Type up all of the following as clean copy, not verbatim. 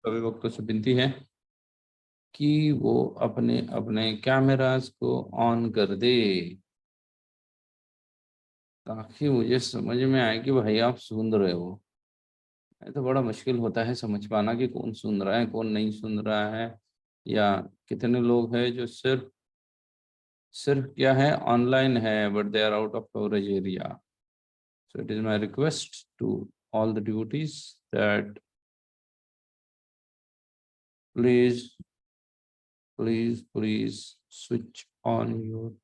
सभी भक्तों से विनती है कि वो अपने अपने कैमरास को ऑन कर दे ताकि मुझे समझ में आए कि भाई आप सुन रहे हो। ये तो बड़ा मुश्किल होता है समझ पाना कि कौन सुन रहा है कौन नहीं सुन रहा है, या कितने लोग हैं जो सिर्फ सिर्फ क्या है ऑनलाइन है but they are out of coverage area. So it is my request to all the duties that please please please switch on your,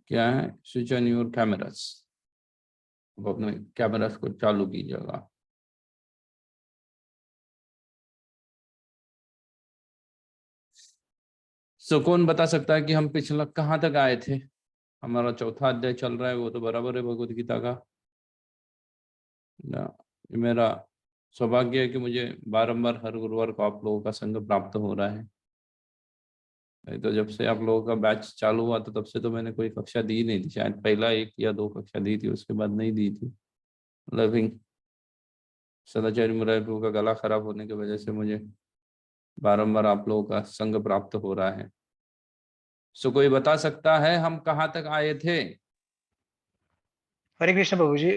क्या है, स्विच ऑन योर कैमरास। अब अपने कैमरास को चालू कीजिएगा। सो कौन बता सकता है कि हम पिछला कहाँ तक आए थे? हमारा चौथा अध्याय चल रहा है, वो तो बराबर है भगवत गीता का ना। ये मेरा सौभाग्य है कि मुझे बारंबार हर गुरुवार को आप लोगों का संग प्राप्त हो रहा है। नहीं तो जब से आप लोगों का बैच चालू हुआ तो तब से तो मैंने कोई कक्षा दी नहीं थी, शायद पहला 1 या 2 कक्षा दी थी, उसके बाद नहीं दी थी। लविंग सदाचार्य मुरारी प्रभु का गला खराब होने की वजह से मुझे बारंबार आप लोगों का संग प्राप्त हो रहा है। सो कोई बता सकता है हम कहाँ तक आए थे? हरे कृष्ण प्रभु जी।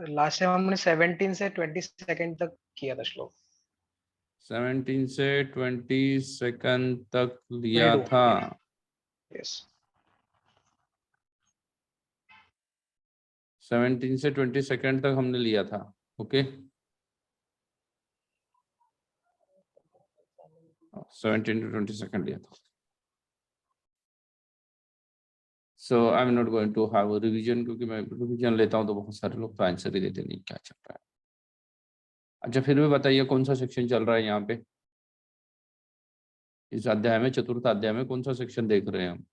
लास्ट टाइम हमने 17 से 22 तक किया था श्लोक। 17 से 22 तक लिया 22। था। यस। 17 से 22 तक हमने लिया था। ओके, 17 to 22 लिया था। So I am not going to have revision, क्योंकि मैं रिवीजन लेता हूँ तो बहुत सारे लोग तो आंसर ही देते नहीं क्या चल रहा है। अच्छा फिर भी बताइए कौन सा सेक्शन चल रहा है यहाँ पे इस अध्याय में, चतुर्थ अध्याय में कौन सा सेक्शन देख रहे हैं हम?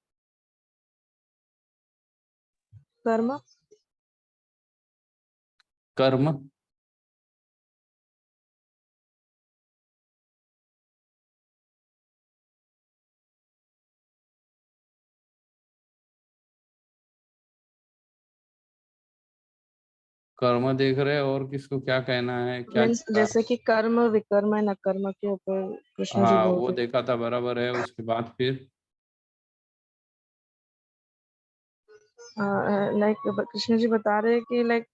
कर्म। कर्म। कर्म देख रहे हैं, और किसको क्या कहना है, क्या मीन्स चल रहा है? जैसे कि कर्म विकर्म एंड अकर्म के ऊपर कृष्ण जी हाँ बोल वो रहे देखा था, बराबर है। उसके बाद फिर लाइक कृष्ण जी बता रहे हैं कि लाइक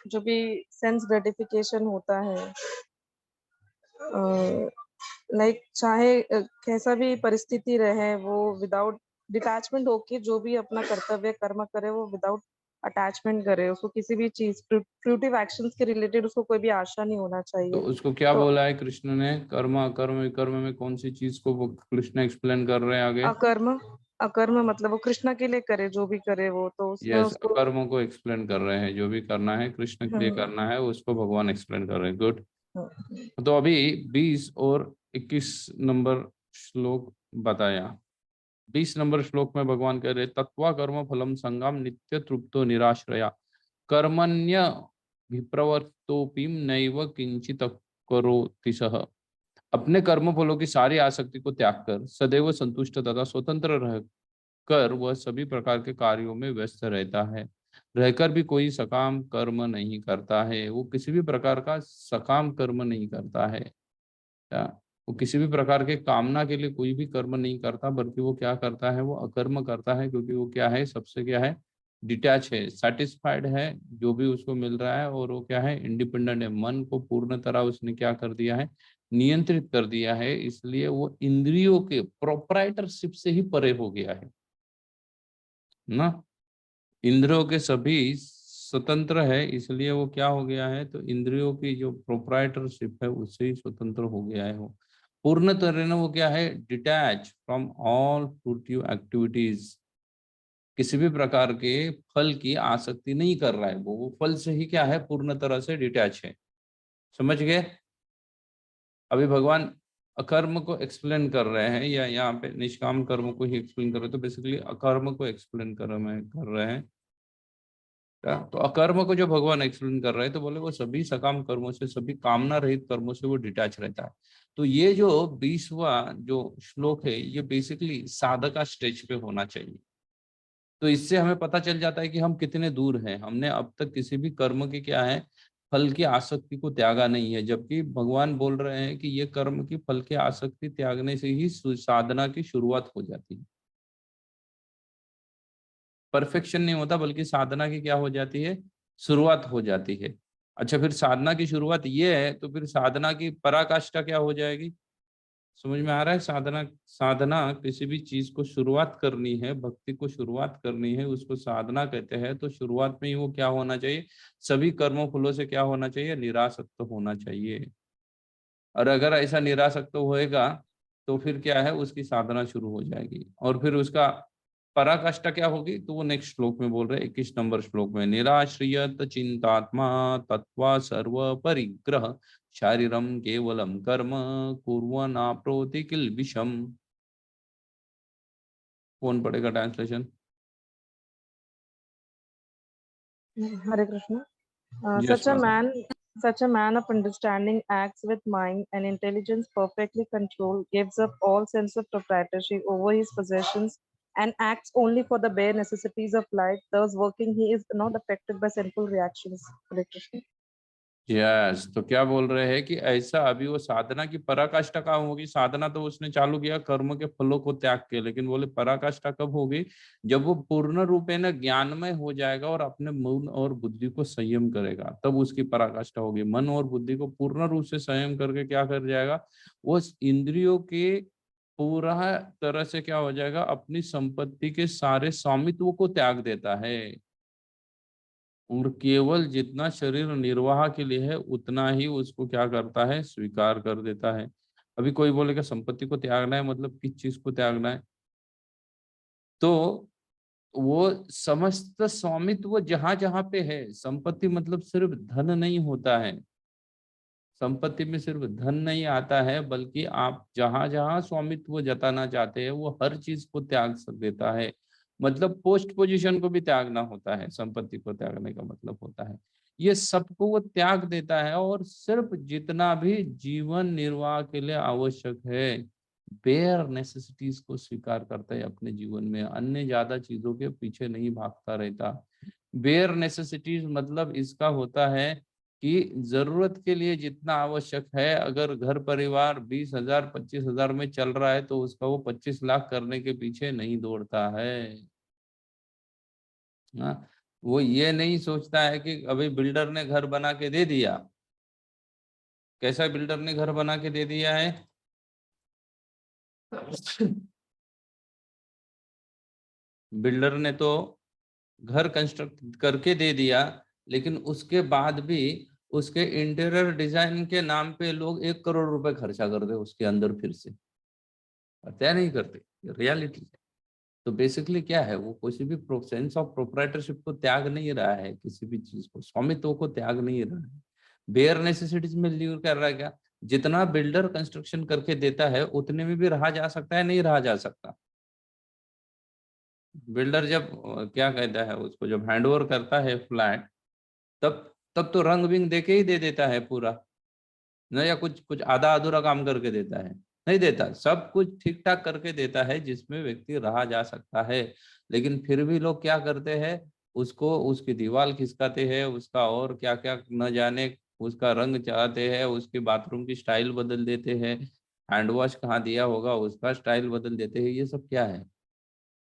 जो भी सेंस ग्रेटिफिकेशन होता है, लाइक चाहे कैसा भी परिस्थिति रहे, वो विदाउट डिटैचमेंट होके जो भी अपना कर्तव्य कर्म करे वो विदाउट अटैचमेंट करे, उसको किसी भी चीज फ्रूटिव एक्शंस के रिलेटेड उसको कोई भी आशा नहीं होना तो चाहिए। उसको क्या तो बोला है कृष्ण ने? कर्म अकर्म विकर्म में कौन सी चीज को वो कृष्ण एक्सप्लेन कर रहे हैं आगे? अकर्म, अकर्म मतलब वो कृष्णा के लिए करे, जो भी करे वो, तो उसमें यस, उसको कर्मों को एक्सप्लेन कर रहे हैं, जो भी करना है कृष्ण के लिए हम्म, करना है उसको भगवान एक्सप्लेन कर रहे हैं। गुड। हम्म, तो अभी 20 और 21 नंबर श्लोक बताया। 20 नंबर श्लोक में भगवान कह रहे तत्वा कर्म फलम संगम नित्य तृप्तो निराश्रया कर्मण्य विप्रवर्तोपि नैव किंचित करोति सः। अपने कर्म फलों की सारी आसक्ति को त्याग कर सदैव संतुष्ट तथा स्वतंत्र रह कर वह सभी प्रकार के कार्यों में व्यस्त रहता है। रहकर भी कोई सकाम कर्म नहीं करता है, वो किसी भी प्रकार का सकाम कर्म नहीं करता है। क्या? वो किसी भी प्रकार के कामना के लिए कोई भी कर्म नहीं करता, बल्कि वो क्या करता है, वो अकर्म करता है, क्योंकि वो क्या है, सबसे क्या है, डिटैच है, सेटिस्फाइड है जो भी उसको मिल रहा है, और वो क्या है, इंडिपेंडेंट है। मन को पूर्ण तरह उसने क्या कर दिया है, नियंत्रित कर दिया है, इसलिए वो इंद्रियों के प्रोप्राइटरशिप से ही परे हो गया है ना। इंद्रियों के सभी स्वतंत्र है, इसलिए वो क्या हो गया है, तो इंद्रियों की जो प्रोप्राइटरशिप है उससे ही स्वतंत्र हो गया है। वो पूर्ण तरह ना वो क्या है, detach from all fruitive activities. किसी भी प्रकार के फल की आसक्ति नहीं कर रहा है वो फल से ही क्या है, पूर्ण तरह से डिटैच है। समझ गए? अभी भगवान अकर्म को एक्सप्लेन कर रहे हैं, या यहाँ पे निष्काम कर्म को ही एक्सप्लेन कर रहे हैं, तो बेसिकली अकर्म को एक्सप्लेन कर रहे हैं। तो अकर्म को जो भगवान एक्सप्लेन कर रहे हैं, तो बोले वो सभी सकाम कर्मों से, सभी कामना रहित कर्मों से वो डिटैच रहता है। तो ये जो 20वां जो श्लोक है, ये बेसिकली साधका स्टेज पे होना चाहिए। तो इससे हमें पता चल जाता है कि हम कितने दूर हैं। हमने अब तक किसी भी कर्म के क्या है, फल की आसक्ति को त्यागा नहीं है, जबकि भगवान बोल रहे हैं कि ये कर्म की फल की आसक्ति त्यागने से ही साधना की शुरुआत हो जाती है। परफेक्शन नहीं होता, बल्कि साधना की क्या हो जाती है, शुरुआत हो जाती है। अच्छा, फिर साधना की शुरुआत ये है, तो फिर साधना की पराकाष्ठा क्या हो जाएगी? समझ में आ रहा है? साधना साधना किसी भी चीज को शुरुआत करनी है, भक्ति को शुरुआत करनी है, उसको साधना कहते हैं। तो शुरुआत में ही वो क्या होना चाहिए, सभी कर्मों फलों से क्या होना चाहिए, निरासक्त होना चाहिए। और अगर ऐसा निरासक्त होएगा तो फिर क्या है, उसकी साधना शुरू हो जाएगी। और फिर उसका पराकाष्ठा क्या होगी, तो वो नेक्स्ट श्लोक में बोल रहे हैं, 21 नंबर श्लोक में, निराश्रियत चिंतात्मा तत्वा सर्व परिग्रह शारीरम केवलम कर्म कुर्वन् आप्नोति किल विषम। कौन पढ़ेगा ट्रांसलेशन? Hare Krishna. यस माता। Such a man of understanding acts with mind and intelligence perfectly controlled, gives up all sense of proprietorship over his possessions, and acts only for the bare necessities of life. Thus, working, he is not affected by sinful reactions. Hare Krishna. Yes, तो क्या बोल रहे हैं कि ऐसा अभी वो साधना की पराकाष्ठा कहाँ होगी? साधना तो उसने चालू किया कर्म के फलों को त्याग के, लेकिन बोले पराकाष्ठा कब होगी, जब वो पूर्ण रूपेण ज्ञानमय हो जाएगा और अपने मन और बुद्धि को संयम करेगा, तब उसकी पराकाष्ठा होगी। मन और बुद्धि को पूर्ण रूप से संयम करके क्या कर जाएगा, वो इंद्रियों के पूरा तरह से क्या हो जाएगा, अपनी संपत्ति के सारे स्वामित्व को त्याग देता है और केवल जितना शरीर निर्वाह के लिए है उतना ही उसको क्या करता है, स्वीकार कर देता है। अभी कोई बोलेगा संपत्ति को त्यागना है, मतलब किस चीज को त्यागना है, तो वो समस्त स्वामित्व जहां जहां पे है, संपत्ति मतलब सिर्फ धन नहीं होता है, संपत्ति में सिर्फ धन नहीं आता है, बल्कि आप जहां जहां स्वामित्व जताना चाहते हैं वो हर चीज को त्याग सक देता है। मतलब पोस्ट पोजीशन को भी त्यागना होता है, संपत्ति को त्यागने का मतलब होता है ये सबको वो त्याग देता है, और सिर्फ जितना भी जीवन निर्वाह के लिए आवश्यक है, बेयर नेसेसिटीज को स्वीकार करता है अपने जीवन में, अन्य ज्यादा चीजों के पीछे नहीं भागता रहता। बेयर नेसेसिटीज मतलब इसका होता है कि जरूरत के लिए जितना आवश्यक है, अगर घर परिवार 20,000 25,000 में चल रहा है तो उसका वो 25 लाख करने के पीछे नहीं दौड़ता है। हाँ, वो ये नहीं सोचता है कि अभी बिल्डर ने घर बना के दे दिया, कैसा बिल्डर ने घर बना के दे दिया है बिल्डर ने तो घर कंस्ट्रक्ट करके दे दिया, लेकिन उसके बाद भी उसके इंटीरियर डिजाइन के नाम पे लोग 1 करोड़ रुपए खर्चा कर दे उसके अंदर, फिर से करते या नहीं करते, रियलिटी है। तो बेसिकली क्या है, वो किसी भी सेंस ऑफ प्रोप्राइटरशिप को त्याग नहीं रहा है, किसी भी चीज को, स्वामित्व को त्याग नहीं रहा है, बेयर नेसेसिटीज में लीव कर रहा है। क्या जितना बिल्डर कंस्ट्रक्शन करके देता है उतने में भी रहा जा सकता है, नहीं रहा जा सकता? बिल्डर जब क्या कहता है उसको, जब हैंडओवर करता है फ्लैट, तब तब तो रंग बिंग दे के ही दे देता है पूरा ना, या कुछ कुछ आधा अधूरा काम करके देता है? नहीं देता, सब कुछ ठीक ठाक करके देता है जिसमें व्यक्ति रहा जा सकता है। लेकिन फिर भी लोग क्या करते हैं, उसको उसकी दीवार खिसकाते हैं, उसका और क्या क्या न जाने, उसका रंग चढ़ाते हैं, उसके बाथरूम की स्टाइल बदल देते हैं, हैंड वॉश कहाँ दिया होगा उसका स्टाइल बदल देते हैं। ये सब क्या है,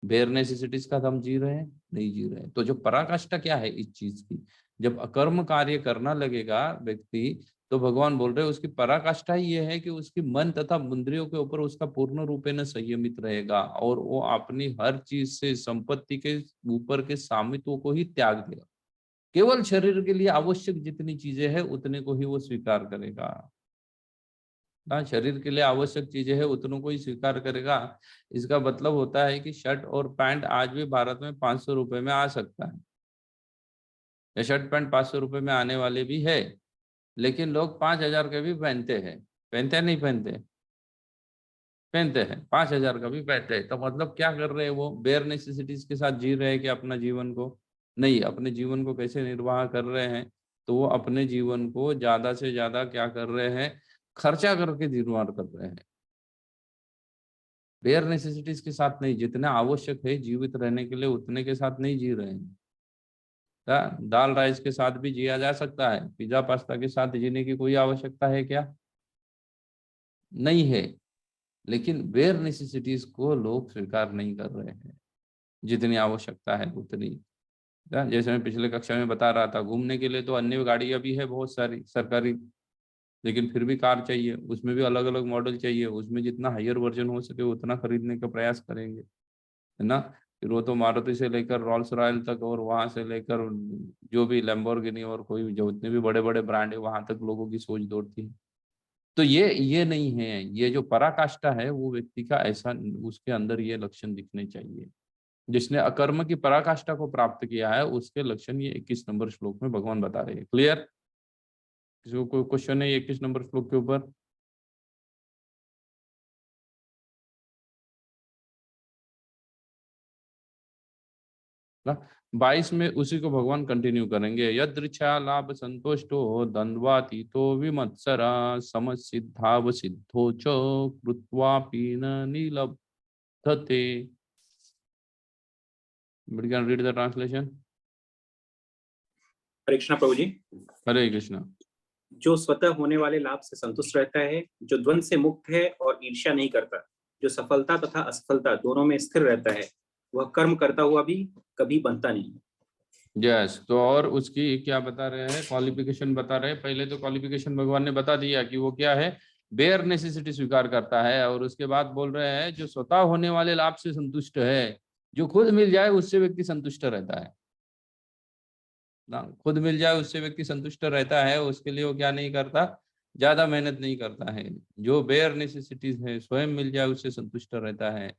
बेयर नेसेसिटीज का हम जी रहे हैं? नहीं जी रहे हैं। तो जो पराकाष्ठा क्या है इस चीज की, जब अकर्म कार्य करना लगेगा व्यक्ति, तो भगवान बोल रहे हैं उसकी पराकाष्ठा ही ये है कि उसकी मन तथा इंद्रियों के ऊपर उसका पूर्ण रूपेण संयमित रहेगा, और वो अपनी हर चीज से संपत्ति के ऊपर के स्वामित्व को ही त्याग देगा, केवल शरीर के लिए आवश्यक जितनी चीजें हैं उतने को ही वो स्वीकार करेगा। ना, शरीर के लिए आवश्यक चीजें हैं उतनों को ही स्वीकार करेगा। इसका मतलब होता है कि शर्ट और पैंट आज भी भारत में 500 रुपए में आ सकता है, या शर्ट पैंट 500 रुपए में आने वाले भी है, लेकिन लोग 5,000 के भी पहनते हैं। पहनते हैं नहीं पहनते? पहनते हैं, 5,000 का भी पहनते हैं। तो मतलब क्या कर रहे हैं, वो बेयर नेसेसिटीज के साथ जी रहे हैं कि अपना जीवन को? नहीं, अपने जीवन को कैसे निर्वाह कर रहे हैं, तो वो अपने जीवन को ज्यादा से ज्यादा क्या कर रहे हैं, खर्चा करके निर्वाह कर रहे हैं, बेयर नेसेसिटीज के साथ नहीं। जितना आवश्यक है जीवित रहने के लिए उतने के साथ नहीं जी रहे हैं। दाल राइस के साथ भी जिया जा सकता है, पिज्जा पास्ता के साथ जीने की कोई आवश्यकता है क्या? नहीं है। लेकिन बेयर नेसेसिटीज को लोग स्वीकार नहीं कर रहे हैं, जितनी आवश्यकता है उतनी। जैसे मैं पिछले कक्षा में बता रहा था, घूमने के लिए तो अन्य गाड़ियां भी है बहुत सारी सरकारी, लेकिन फिर भी कार चाहिए, उसमें भी अलग अलग मॉडल चाहिए, उसमें जितना हायर वर्जन हो सके उतना खरीदने का प्रयास करेंगे, है ना। फिर वो तो मारुति से लेकर रोल्स रॉयल तक, और वहां से लेकर जो भी लैम्बोर्गिनी और कोई जो जितने भी बड़े बड़े ब्रांड है वहां तक लोगों की सोच दौड़ती है। तो ये नहीं है, ये जो पराकाष्ठा है वो व्यक्ति का ऐसा, उसके अंदर ये लक्षण दिखने चाहिए। जिसने अकर्म की पराकाष्ठा को प्राप्त किया है उसके लक्षण ये 21 नंबर श्लोक में भगवान बता रहे हैं। क्लियर? किसी को कोई क्वेश्चन है 21 नंबर श्लोक के ऊपर? ना 22 में उसी को भगवान कंटिन्यू करेंगे। यदृच्छा लाभ संतोषो द्वंद्वातीतो विमत्सरा समसिद्धाव सिद्धो च कृत्वापि न निलभते। We can read the translation. हरे कृष्णा प्रभु जी। हरे कृष्णा। जो स्वतः होने वाले लाभ से संतुष्ट रहता है, जो द्वंद्व से मुक्त है और ईर्ष्या नहीं करता, जो सफलता तथा असफलता दोनों में स्थिर रहता है, वह कर्म करता हुआ भी कभी बनता नहीं। यस, तो और उसकी क्या बता रहे हैं, क्वालिफिकेशन बता रहे हैं। पहले तो क्वालिफिकेशन भगवान ने बता दिया कि वो क्या है, बेयर नेसेसिटी स्वीकार करता है, और उसके बाद बोल रहे हैं जो स्वतः होने वाले लाभ से संतुष्ट है, जो खुद मिल जाए उससे व्यक्ति संतुष्ट रहता है ना, खुद मिल जाए उससे व्यक्ति संतुष्ट रहता है, उसके लिए वो क्या नहीं करता, ज्यादा मेहनत नहीं करता है। जो बेयर नेसेसिटीज है, स्वयं मिल जाए उससे संतुष्ट रहता है।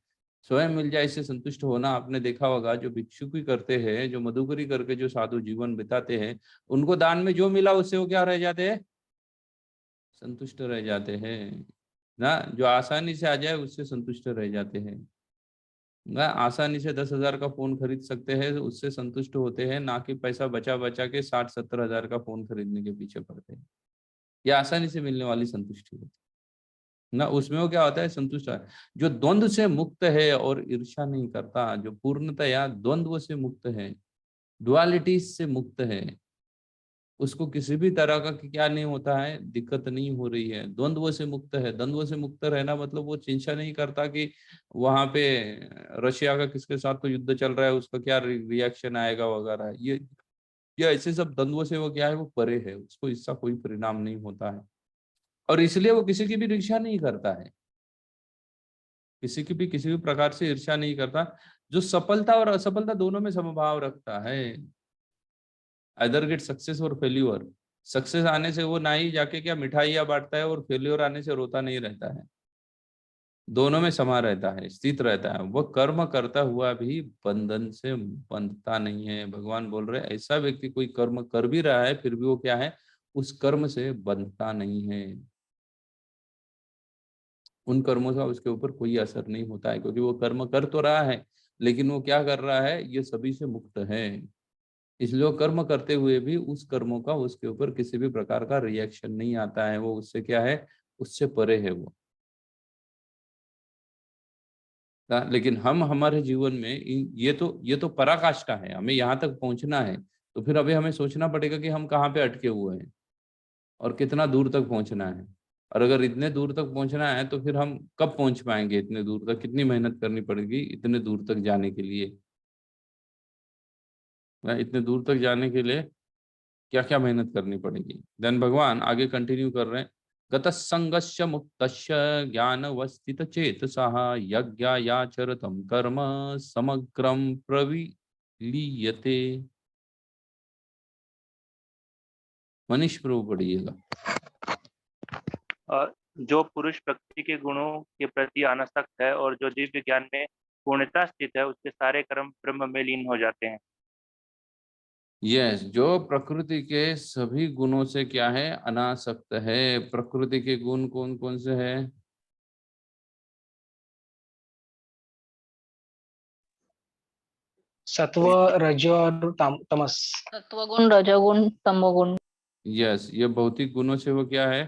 स्वयं मिल जाए इससे संतुष्ट होना आपने देखा होगा, जो भिक्षुकी करते हैं, जो मधुकरी करके जो साधु जीवन बिताते हैं, उनको दान में जो मिला उससे वो क्या रह जाते हैं, संतुष्ट रह जाते हैं ना। जो आसानी से आ जाए उससे संतुष्ट रह जाते हैं ना। आसानी से 10,000 का फोन खरीद सकते हैं, उससे संतुष्ट होते हैं, ना कि पैसा बचा बचा के 60-70 हजार का फोन खरीदने के पीछे पड़ते हैं। ये आसानी से मिलने वाली संतुष्टि होती है ना, उसमें वो क्या होता है, संतुष्ट है। जो द्वंद्व से मुक्त है और ईर्ष्या नहीं करता, जो पूर्णतया द्वंद्व से मुक्त है, डुअलिटी से मुक्त है, उसको किसी भी तरह का क्या नहीं होता है, दिक्कत नहीं हो रही है, द्वंद्व से मुक्त है। द्वंद्व से मुक्त रहना मतलब वो चिंता नहीं करता कि वहां पे रशिया का किसके साथ तो युद्ध चल रहा है, उसका क्या रिएक्शन आएगा वगैरह। ये ऐसे सब द्वंद्व से वो क्या है, वो परे है, उसको इसका कोई परिणाम नहीं होता है, और इसलिए वो किसी की भी ईर्ष्या नहीं करता है, किसी भी प्रकार से ईर्ष्या नहीं करता। जो सफलता और असफलता दोनों में समभाव रखता है, आइदर गेट सक्सेस और फेल्यूर। सक्सेस आने से वो ना ही जाके क्या मिठाइयाँ बांटता है, और फेल्यूर आने से रोता नहीं रहता है, दोनों में समा रहता है, स्थित रहता है। वह कर्म करता हुआ भी बंधन से बंधता नहीं है। भगवान बोल रहे ऐसा व्यक्ति कोई कर्म कर भी रहा है फिर भी वो क्या है, उस कर्म से बंधता नहीं है, उन कर्मों का उसके ऊपर कोई असर नहीं होता है, क्योंकि वो कर्म कर तो रहा है लेकिन वो क्या कर रहा है, ये सभी से मुक्त है। इसलिए वो कर्म करते हुए भी उस कर्मों का उसके ऊपर किसी भी प्रकार का रिएक्शन नहीं आता है, वो उससे क्या है, उससे परे है वो। लेकिन हम हमारे जीवन में ये तो पराकाष्ठा है, हमें यहाँ तक पहुंचना है। तो फिर अभी हमें सोचना पड़ेगा कि हम कहाँ पे अटके हुए हैं और कितना दूर तक पहुंचना है। और अगर इतने दूर तक पहुंचना है तो फिर हम कब पहुंच पाएंगे, इतने दूर तक कितनी मेहनत करनी पड़ेगी इतने दूर तक जाने के लिए। इतने दूर तक जाने के लिए क्या क्या मेहनत करनी पड़ेगी। देन भगवान आगे कंटिन्यू कर रहे हैं। गतसंगस्य मुक्तस्य ज्ञानवस्थित चेतसः यज्ञायाचरतं कर्म समग्रं प्रविलीयते। मनीष प्रभु पढ़िएगा। जो पुरुष प्रकृति के गुणों के प्रति अनासक्त है और जो दिव्य ज्ञान में पूर्णता स्थित है, उसके सारे कर्म ब्रह्म में लीन हो जाते हैं। यस, जो प्रकृति के सभी गुणों से क्या है, अनासक्त है। प्रकृति के गुण कौन कौन से हैं? सत्व, रज और तमस। सत्वगुण, रजोगुण, तमोगुण। यस, ये भौतिक गुणों से वो क्या है,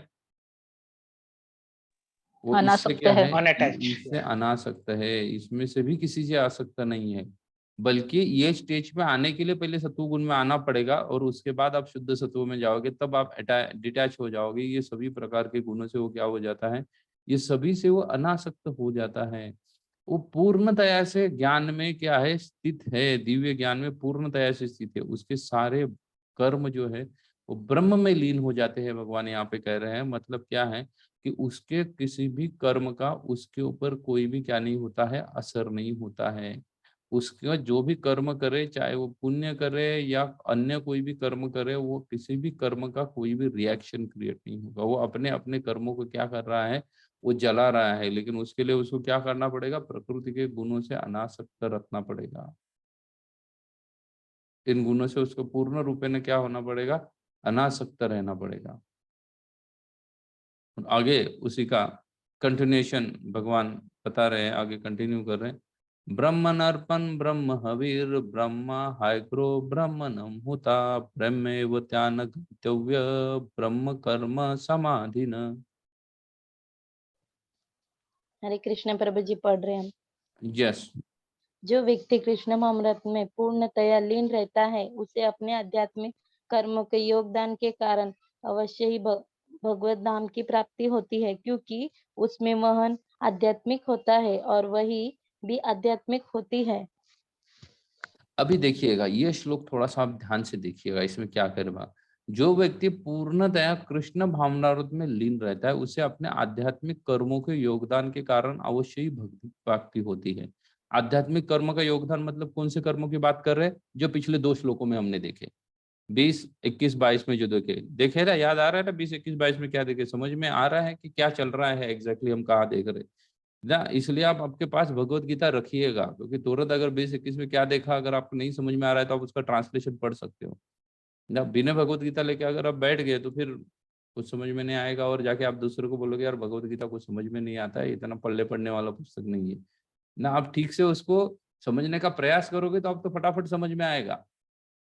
वो इससे अनासक्त क्या है। है, अनअटैच्ड। इससे अनासक्त है, इसमें से भी किसी से आसक्त नहीं है। बल्कि ये स्टेज पे आने के लिए पहले सत्व गुण में आना पड़ेगा और उसके बाद आप शुद्ध सत्व में जाओगे, तब आप डिटैच हो जाओगे। ये सभी प्रकार के गुणों से वो क्या हो जाता है, ये सभी से वो अनासक्त हो जाता है। वो पूर्णतया से ज्ञान में क्या है, स्थित है, दिव्य ज्ञान में पूर्णतया से स्थित है। उसके सारे कर्म जो है वो ब्रह्म में लीन हो जाते हैं, भगवान यहाँ पे कह रहे हैं। मतलब क्या है कि उसके किसी भी कर्म का उसके ऊपर कोई भी क्या नहीं होता है, असर नहीं होता है। उसका जो भी कर्म करे, चाहे वो पुण्य करे या अन्य कोई भी कर्म करे, वो किसी भी कर्म का कोई भी रिएक्शन क्रिएट नहीं होगा। वो अपने अपने कर्मों को क्या कर रहा है, वो जला रहा है, लेकिन उसके लिए उसको क्या करना पड़ेगा, प्रकृति के गुणों से अनासक्त रखना पड़ेगा। इन गुणों से उसको पूर्ण रूपे में क्या होना पड़ेगा, अनासक्त रहना पड़ेगा। आगे उसी का कंटिन्यूएशन भगवान बता रहे हैं, आगे कंटिन्यू कर रहे हैं। ब्रह्म नर्पण ब्रह्म हवीर ब्रह्म हायग्रो ब्रह्मणम हुता ब्रह्मेव त्यान गंतव्य ब्रह्म कर्म समाधिन। हरे कृष्ण प्रभु जी पढ़ रहे हैं हम। यस, जो व्यक्ति कृष्ण अमृत में पूर्णतया लीन रहता है, उसे अपने आध्यात्मिक कर्मों के योगदान के कारण अवश्य ही भगवत धाम की प्राप्ति होती है, क्योंकि उसमें वहन आध्यात्मिक होता है और वही भी आध्यात्मिक होती है। अभी देखिएगा ये श्लोक थोड़ा सा आप ध्यान से देखिएगा, इसमें क्या करेगा। जो व्यक्ति पूर्णतया कृष्ण भावनामृत में लीन रहता है, उसे अपने आध्यात्मिक कर्मों के योगदान के कारण अवश्य ही भक्ति प्राप्ति होती है। आध्यात्मिक कर्म का योगदान मतलब कौन से कर्मों की बात कर रहे हैं, जो पिछले 2 श्लोकों में हमने देखे, 20, 21, 22 में जो देखे ना, याद आ रहा है ना, 20, 21, 22 में क्या देखे, समझ में आ रहा है कि क्या चल रहा है एग्जैक्टली, हम कहाँ देख रहे हैं ना। इसलिए आप आपके पास भगवत गीता रखिएगा, क्योंकि तुरंत अगर 20, 21 में क्या देखा अगर आपको नहीं समझ में आ रहा है तो आप उसका ट्रांसलेशन पढ़ सकते हो ना। बिना भगवत गीता लेके अगर आप बैठ गए तो फिर कुछ समझ में नहीं आएगा, और जाके आप दूसरे को बोलोगे यार भगवत गीता कुछ समझ में नहीं आता है, इतना पढ़ने पढ़ने वाला पुस्तक नहीं है ना। आप ठीक से उसको समझने का प्रयास करोगे तो आप तो फटाफट समझ में आएगा।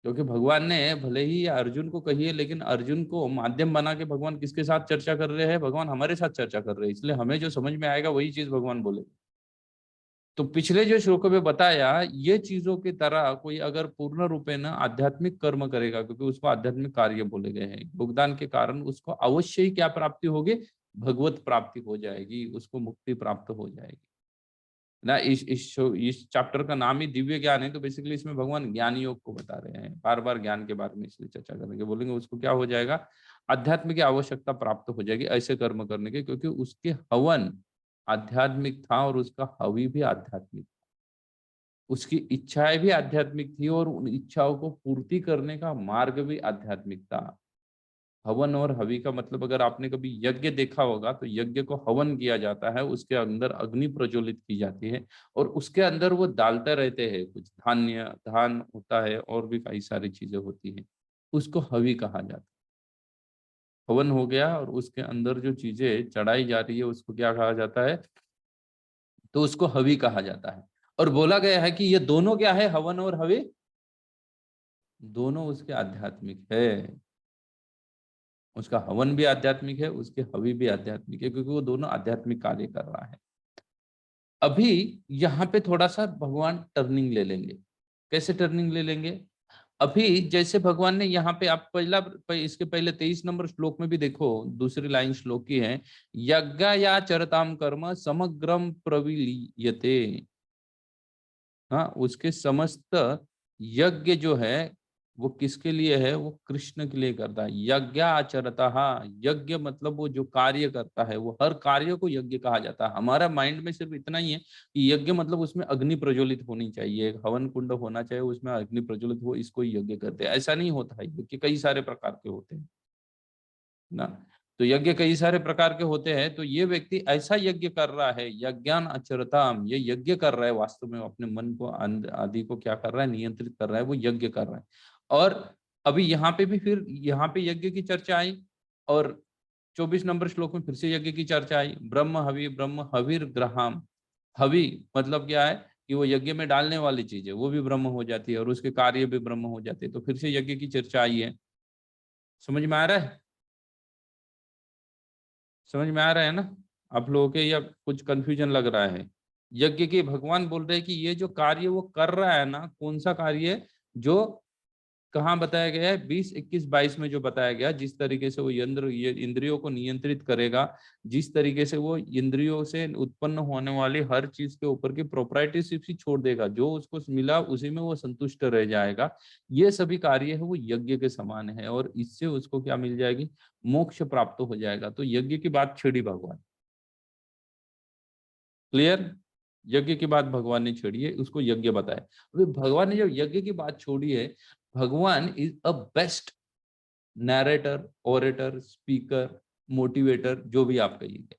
क्योंकि भगवान ने भले ही अर्जुन को कही है, लेकिन अर्जुन को माध्यम बना के भगवान किसके साथ चर्चा कर रहे हैं, भगवान हमारे साथ चर्चा कर रहे हैं। इसलिए हमें जो समझ में आएगा वही चीज भगवान बोले। तो पिछले जो श्लोकों में बताया, ये चीजों की तरह कोई अगर पूर्ण रूपे न आध्यात्मिक कर्म करेगा, क्योंकि उसको आध्यात्मिक कार्य बोले गए हैं, योगदान के कारण उसको अवश्य ही क्या प्राप्ति होगी, भगवत प्राप्ति हो जाएगी, उसको मुक्ति प्राप्त हो जाएगी ना। इस चैप्टर का नाम ही दिव्य ज्ञान है, तो बेसिकली इसमें भगवान ज्ञान योग को बता रहे हैं, बार बार ज्ञान के बारे में इसलिए चर्चा करेंगे। बोलेंगे उसको क्या हो जाएगा, अध्यात्म की आवश्यकता प्राप्त हो जाएगी ऐसे कर्म करने के, क्योंकि उसके हवन आध्यात्मिक था और उसका हवि भी आध्यात्मिक, उसकी इच्छाएं भी आध्यात्मिक थी और उन इच्छाओं को पूर्ति करने का मार्ग भी आध्यात्मिक था। हवन और हवि का मतलब, अगर आपने कभी यज्ञ देखा होगा तो यज्ञ को हवन किया जाता है, उसके अंदर अग्नि प्रज्वलित की जाती है और उसके अंदर वो डालते रहते हैं, कुछ धान होता है और भी कई सारी चीजें होती हैं, उसको हवि कहा जाता है। हवन हो गया और उसके अंदर जो चीजें चढ़ाई जा रही है उसको क्या कहा जाता है, तो उसको हवि कहा जाता है। और बोला गया है कि ये दोनों क्या है, हवन और हवि दोनों उसके आध्यात्मिक है। उसका हवन भी आध्यात्मिक है, उसके हवि भी आध्यात्मिक है, क्योंकि वो दोनों आध्यात्मिक कार्य कर रहा है। अभी यहाँ पे थोड़ा सा भगवान टर्निंग ले लेंगे। कैसे टर्निंग ले लेंगे, अभी जैसे भगवान ने यहाँ पे, आप इसके पहले 23 नंबर श्लोक में भी देखो, दूसरी लाइन श्लोक की है, यज्ञ या चरताम कर्म समग्रम प्रविलीयते। हाँ, उसके समस्त यज्ञ जो है वो किसके लिए है, वो कृष्ण के लिए करता है। यज्ञ आचरता, यज्ञ मतलब वो जो कार्य करता है, वो हर कार्य को यज्ञ कहा जाता है। हमारा माइंड में सिर्फ इतना ही है कि यज्ञ मतलब उसमें अग्नि प्रज्वलित होनी चाहिए, हवन कुंड होना चाहिए, उसमें अग्नि प्रज्वलित हो, इसको यज्ञ करते हैं। ऐसा नहीं होता है, यज्ञ कई सारे प्रकार के होते हैं ना। तो यज्ञ कई सारे प्रकार के होते हैं, तो ये व्यक्ति ऐसा यज्ञ कर रहा है, यज्ञान अचरताम, ये यज्ञ कर रहा है, वास्तव में अपने मन को आदि को क्या कर रहा है, नियंत्रित कर रहा है, वो यज्ञ कर रहा है। और अभी यहाँ पे भी फिर यहाँ पे यज्ञ की चर्चा आई, और 24 नंबर श्लोक में फिर से यज्ञ की चर्चा आई। ब्रह्म हविर ग्रहाम, हवि मतलब क्या है कि वो यज्ञ में डालने वाली चीज है, वो भी ब्रह्म हो जाती है और उसके कार्य भी ब्रह्म हो जाते हैं। तो फिर से यज्ञ की चर्चा आई है। समझ में आ रहा है, समझ में आ रहा है ना आप लोगों के, या कुछ कंफ्यूजन लग रहा है? यज्ञ के भगवान बोल रहे हैं कि ये जो कार्य वो कर रहा है ना, कौन सा कार्य है, जो कहाँ बताया गया है, 20, 21, 22 में जो बताया गया, जिस तरीके से वो ये इंद्रियों को नियंत्रित करेगा, जिस तरीके से वो इंद्रियों से उत्पन्न होने वाली हर चीज के ऊपर की प्रोप्राइटरशिप ही छोड़ देगा, जो उसको मिला उसी में वो संतुष्ट रह जाएगा, ये सभी कार्य है वो यज्ञ के समान है, और इससे उसको क्या मिल जाएगी, मोक्ष प्राप्त हो जाएगा। तो यज्ञ की बात छेड़ी भगवान। क्लियर? यज्ञ की बात भगवान ने छेड़ी है, उसको यज्ञ बताया। अभी भगवान ने जब यज्ञ की बात छोड़ी है, भगवान is a best narrator, orator, speaker, motivator, जो भी आप कहिए,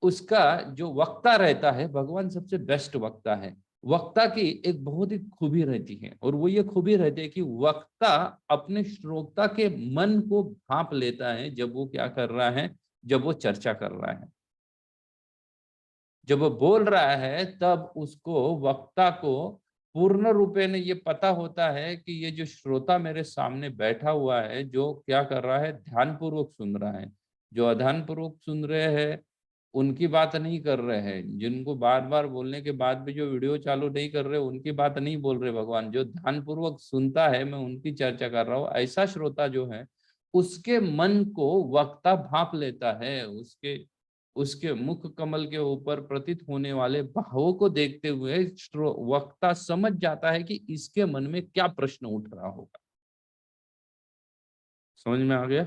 उसका जो वक्ता रहता है, भगवान सबसे बेस्ट वक्ता है। वक्ता की एक बहुत ही खूबी रहती है, और वो ये खूबी रहती है कि वक्ता अपने श्रोता के मन को भांप लेता है, जब वो क्या कर रहा है, जब वो चर्चा कर रहा है, जब वो बोल रहा है, तब उसको, वक्ता को पूर्ण रूपे ने ये पता होता है कि ये जो श्रोता मेरे सामने बैठा हुआ है, जो क्या कर रहा है, ध्यान पूर्वक सुन रहा है। जो अध्यान पूर्वक सुन रहे हैं उनकी बात नहीं कर रहे हैं, जिनको बार बार बोलने के बाद भी जो वीडियो चालू नहीं कर रहे उनकी बात नहीं बोल रहे भगवान। जो ध्यान पूर्वक सुनता है, मैं उनकी चर्चा कर रहा हूँ, ऐसा श्रोता जो है, उसके मन को वक्ता भांप लेता है। उसके उसके मुख कमल के ऊपर प्रतीत होने वाले भावों को देखते हुए वक्ता समझ जाता है कि इसके मन में क्या प्रश्न उठ रहा होगा। समझ में आ गया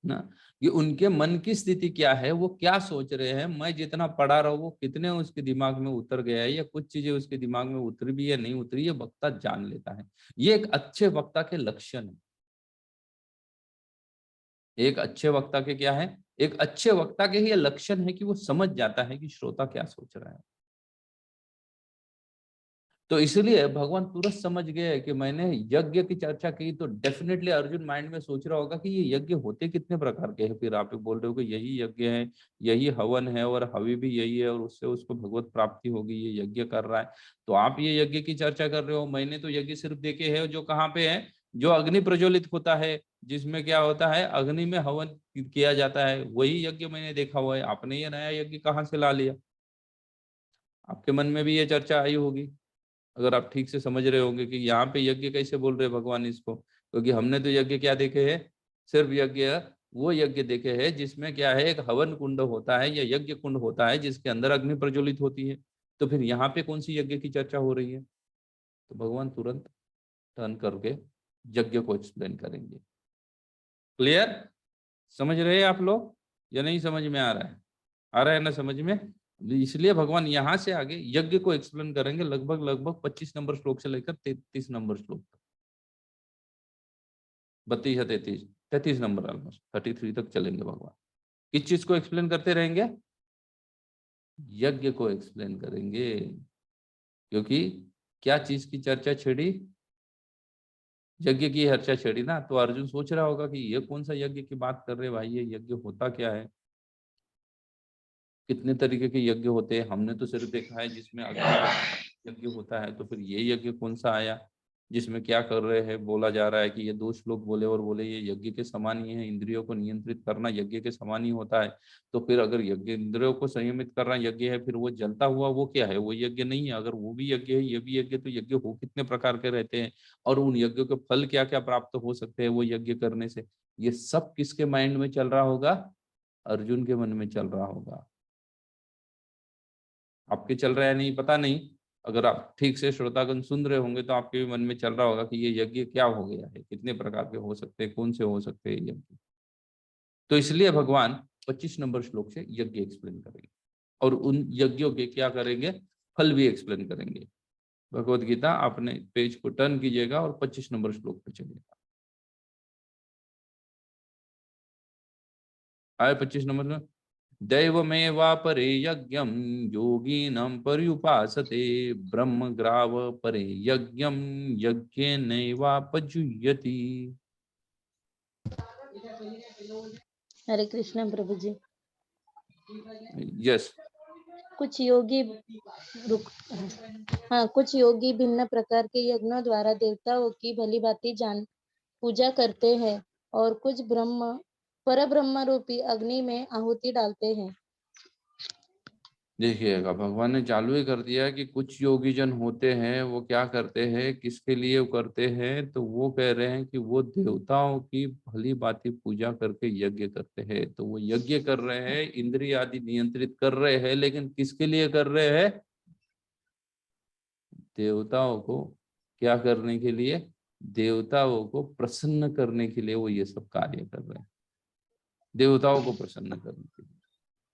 ना, ये उनके मन की स्थिति क्या है, वो क्या सोच रहे हैं। मैं जितना पढ़ा रहा हूँ वो कितने उसके दिमाग में उतर गया है, या कुछ चीजें उसके दिमाग में उतरी भी या नहीं उतरी, ये वक्ता जान लेता है। ये एक अच्छे वक्ता के लक्षण है। एक अच्छे वक्ता के क्या है, एक अच्छे वक्ता के ये लक्षण है कि वो समझ जाता है कि श्रोता क्या सोच रहा है। तो इसलिए भगवान तुरंत समझ गए कि मैंने यज्ञ की चर्चा की, तो डेफिनेटली अर्जुन माइंड में सोच रहा होगा कि ये यज्ञ होते कितने प्रकार के हैं। फिर आप बोल रहे हो कि यही यज्ञ है, यही हवन है, और हवि भी यही है, और उससे उसको भगवत प्राप्ति होगी, ये यज्ञ कर रहा है। तो आप ये यज्ञ की चर्चा कर रहे हो, मैंने तो यज्ञ सिर्फ देखे हैं जो कहाँ पे है, जो अग्नि प्रज्वलित होता है, जिसमें क्या होता है, अग्नि में हवन किया जाता है, वही यज्ञ मैंने देखा हुआ है। आपने ये नया यज्ञ कहाँ से ला लिया? आपके मन में भी ये चर्चा आई होगी, अगर आप ठीक से समझ रहे होंगे कि यहाँ पे यज्ञ कैसे बोल रहे भगवान इसको। क्योंकि हमने तो यज्ञ क्या देखे हैं, सिर्फ यज्ञ वो यज्ञ देखे हैं जिसमें क्या है, एक हवन कुंड होता है या यज्ञ कुंड होता है, जिसके अंदर अग्नि प्रज्वलित होती है। तो फिर यहाँ पे कौन सी यज्ञ की चर्चा हो रही है? तो भगवान तुरंत टर्न करके यज्ञ को एक्सप्लेन करेंगे। क्लियर? समझ रहे हैं आप लोग, या नहीं समझ में आ रहा है? आ रहा है ना समझ में? इसलिए भगवान यहाँ से आगे यज्ञ को एक्सप्लेन करेंगे, लगभग लगभग 25 नंबर श्लोक से लेकर 33 नंबर श्लोक तक, 32 या 33 नंबर, ऑलमोस्ट 33 तक चलेंगे भगवान। किस चीज को एक्सप्लेन करते रहेंगे? यज्ञ को एक्सप्लेन करेंगे। क्योंकि क्या चीज की चर्चा छेड़ी? यज्ञ की चर्चा छेड़ी ना। तो अर्जुन सोच रहा होगा कि ये कौन सा यज्ञ की बात कर रहे भाई, ये यज्ञ होता क्या है, कितने तरीके के यज्ञ होते हैं, हमने तो सिर्फ देखा है जिसमें अग्नि यज्ञ होता है। तो फिर ये यज्ञ कौन सा आया जिसमें क्या कर रहे हैं? बोला जा रहा है कि ये 2 श्लोक बोले और बोले ये यज्ञ के समान ही है, इंद्रियों को नियंत्रित करना यज्ञ के समान ही होता है। तो फिर अगर यज्ञ इंद्रियों को संयमित करना यज्ञ है, फिर वो जलता हुआ वो क्या है? वो यज्ञ नहीं है। अगर वो भी यज्ञ है, ये भी यज्ञ, तो यज्ञ हो कितने प्रकार के रहते हैं, और उन यज्ञों के फल क्या क्या प्राप्त हो सकते हैं वो यज्ञ करने से? ये सब किसके माइंड में चल रहा होगा? अर्जुन के मन में चल रहा होगा। आपके चल रहा है नहीं पता नहीं, अगर आप ठीक से श्रोतागण सुन रहे होंगे तो आपके भी मन में चल रहा होगा कि ये यज्ञ क्या हो गया है, कितने प्रकार के हो सकते हैं, कौन से हो सकते हैं यज्ञ। तो इसलिए भगवान 25 नंबर श्लोक से यज्ञ एक्सप्लेन करेंगे, और उन यज्ञों के क्या करेंगे, फल भी एक्सप्लेन करेंगे। भगवत गीता आपने पेज को टर्न कीजिएगा और 25 नंबर श्लोक पे चलिएगा। आए 25 नंबर में, दैवमेवापरे यज्ञं योगिनं पर्युपासते ब्रह्मग्राव परे यज्ञं यज्ञेनैवापजुह्यति। हरे कृष्ण प्रभु जी। यस। कुछ योगी कुछ योगी भिन्न प्रकार के यज्ञों द्वारा देवताओं की भली भांति जान पूजा करते हैं, और कुछ परब्रह्म रूपी अग्नि में आहुति डालते हैं। देखिएगा, भगवान ने चालू ही कर दिया कि कुछ योगी जन होते हैं, वो क्या करते हैं, किसके लिए वो करते हैं, तो वो कह रहे हैं कि वो देवताओं की भली भांति पूजा करके यज्ञ करते हैं। तो वो यज्ञ कर रहे हैं, इंद्रिय आदि नियंत्रित कर रहे हैं, लेकिन किसके लिए कर रहे हैं? देवताओं को क्या करने के लिए? देवताओं को प्रसन्न करने के लिए वो ये सब कार्य कर रहे हैं, देवताओं को प्रसन्न करने के लिए।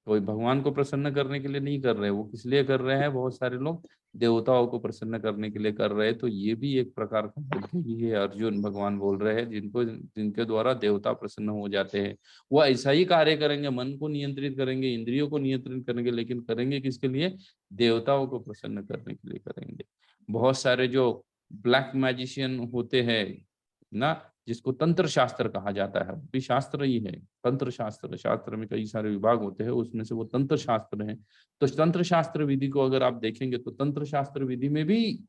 कोई भगवान को प्रसन्न करने के लिए नहीं कर रहे, वो किस लिए कर रहे हैं? बहुत सारे लोग देवताओं को प्रसन्न करने के लिए कर रहे हैं। तो ये भी एक प्रकार का यज्ञ ही है, अर्जुन भगवान बोल रहे हैं, जिनके द्वारा देवता प्रसन्न हो जाते हैं। वो ऐसा ही कार्य करेंगे, मन को नियंत्रित करेंगे, इंद्रियों को नियंत्रित करेंगे, लेकिन करेंगे किसके लिए? देवताओं को प्रसन्न करने के लिए करेंगे। बहुत सारे जो ब्लैक मैजिशियन होते हैं ना, जिसको तंत्र शास्त्र कहा जाता है, भी शास्त्र ही है तंत्र शास्त्र। शास्त्र में कई सारे विभाग होते हैं, उसमें से वो तंत्र शास्त्र है। तो तंत्र शास्त्र विधि को अगर आप देखेंगे तो तंत्र शास्त्र विधि में भी